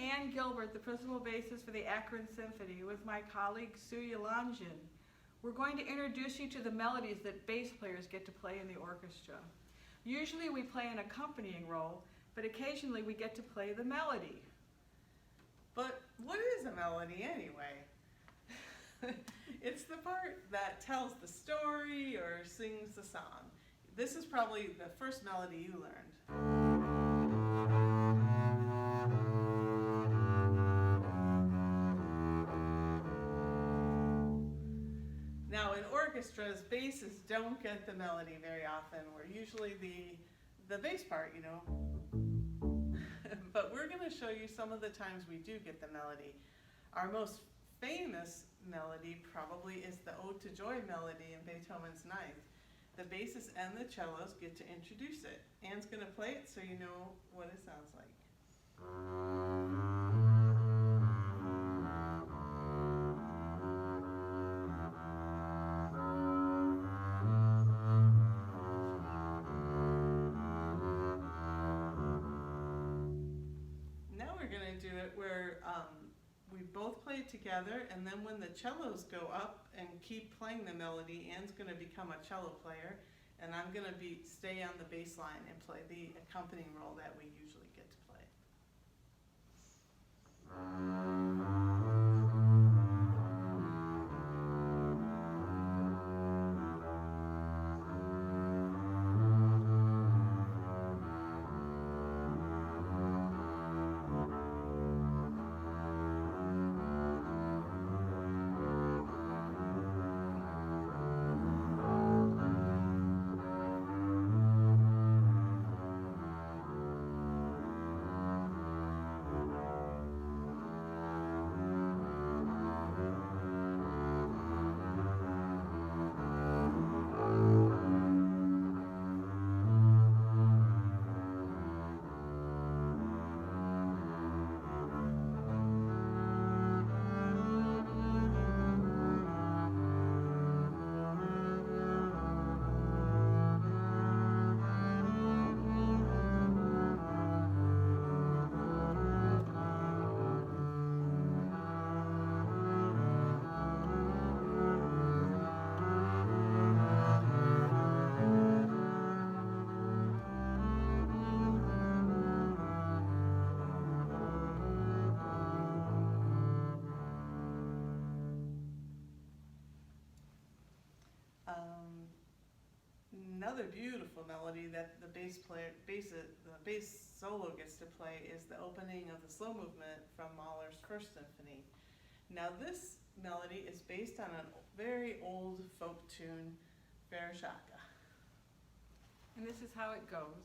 Ann Gilbert, the principal bassist for the Akron Symphony, with my colleague Sue Yelanjian. We're going to introduce you to the melodies that bass players get to play in the orchestra. Usually we play an accompanying role, but occasionally we get to play the melody. But what is a melody anyway? It's the part that tells the story or sings the song. This is probably the first melody you learned. Now in orchestras, basses don't get the melody very often. We're usually the bass part, you know. But we're going to show you some of the times we do get the melody. Our most famous melody probably is the Ode to Joy melody in Beethoven's Ninth. The basses and the cellos get to introduce it. Anne's going to play it so you know what it sounds like. Now we're going to do it where we both play it together, and then when the cellos go up and keep playing the melody, Anne's going to become a cello player, and I'm going to stay on the bass line and play the accompanying role that we usually get to play. Another beautiful melody that the bass solo gets to play is the opening of the slow movement from Mahler's First Symphony. Now this melody is based on a very old folk tune, Veraca. And this is how it goes.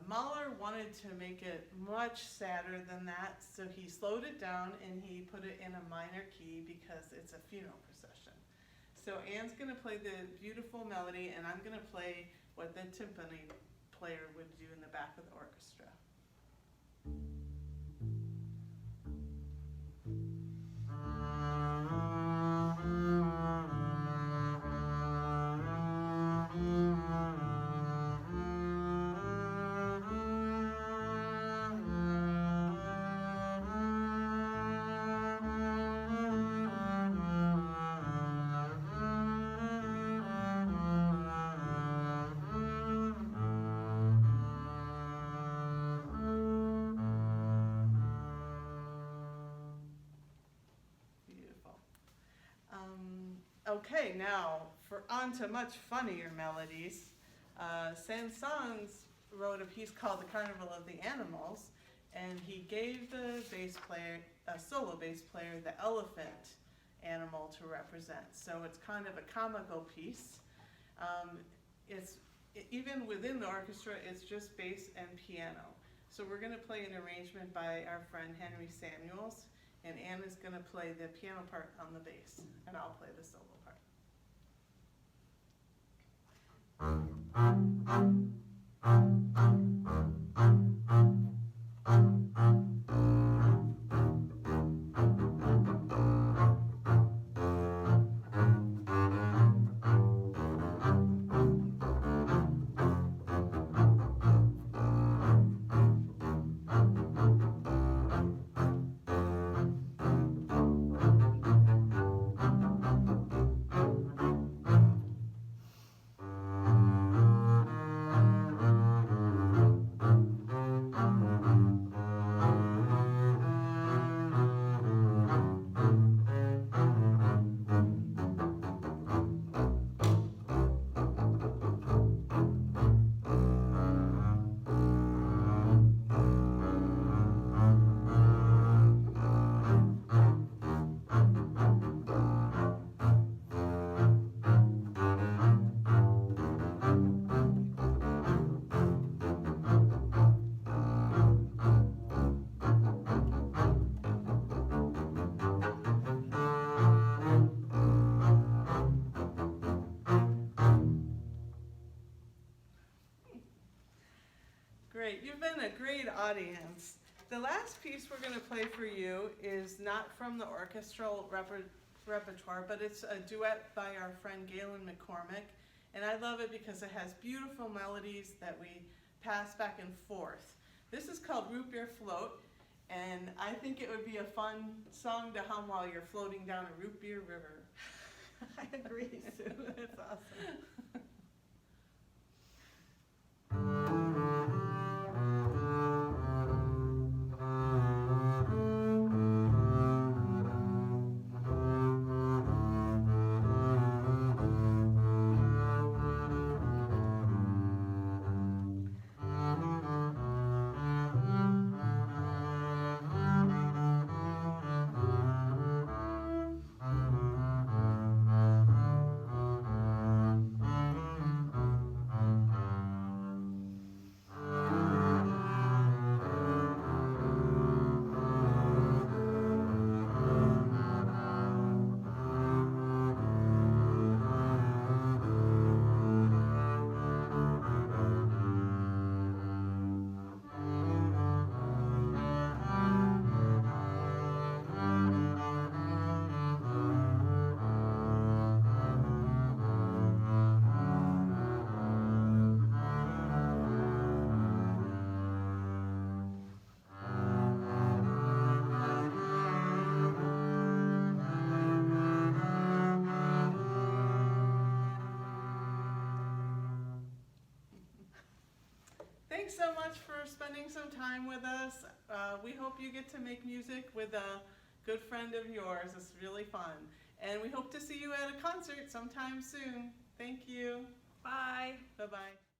Mahler wanted to make it much sadder than that, so he slowed it down and he put it in a minor key because it's a funeral procession. So Anne's going to play the beautiful melody, and I'm going to play what the timpani player would do in the back of the orchestra. Okay, now on to much funnier melodies. Saint-Saëns wrote a piece called The Carnival of the Animals, and he gave the bass player, a solo bass player, the elephant animal to represent. So it's kind of a comical piece. Even within the orchestra, it's just bass and piano. So we're going to play an arrangement by our friend Henry Samuels, and Anne is going to play the piano part on the bass, and I'll play the solo part. Great, you've been a great audience. The last piece we're going to play for you is not from the orchestral repertoire, but it's a duet by our friend Galen McCormick. And I love it because it has beautiful melodies that we pass back and forth. This is called Root Beer Float, and I think it would be a fun song to hum while you're floating down a root beer river. I agree, Sue. That's awesome. Thanks so much for spending some time with us. We hope you get to make music with a good friend of yours. It's really fun. And we hope to see you at a concert sometime soon. Thank you. Bye. Bye-bye.